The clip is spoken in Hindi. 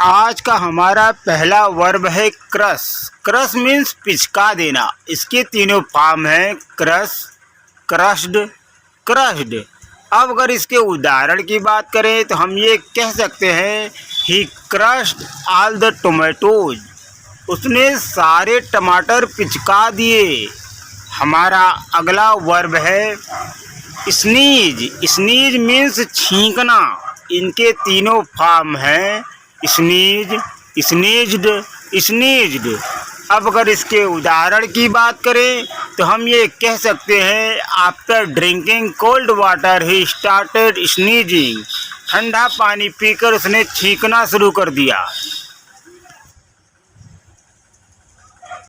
आज का हमारा पहला वर्ब है क्रश। क्रश मीन्स पिचका देना। इसके तीनों फॉर्म हैं क्रश, क्रश्ड, क्रश्ड। अब अगर इसके उदाहरण की बात करें तो हम ये कह सकते हैं ही क्रश्ड ऑल द टोमेटोज। उसने सारे टमाटर पिचका दिए। हमारा अगला वर्ब है स्नीज। Sneeze means छींकना। इनके तीनों फॉर्म हैं स्नीज, स्नीज्ड, स्नीज्ड। अब अगर इसके उदाहरण की बात करें तो हम ये कह सकते हैं after drinking cold water he started sneezing. ठंडा पानी पीकर उसने छींकना शुरू कर दिया।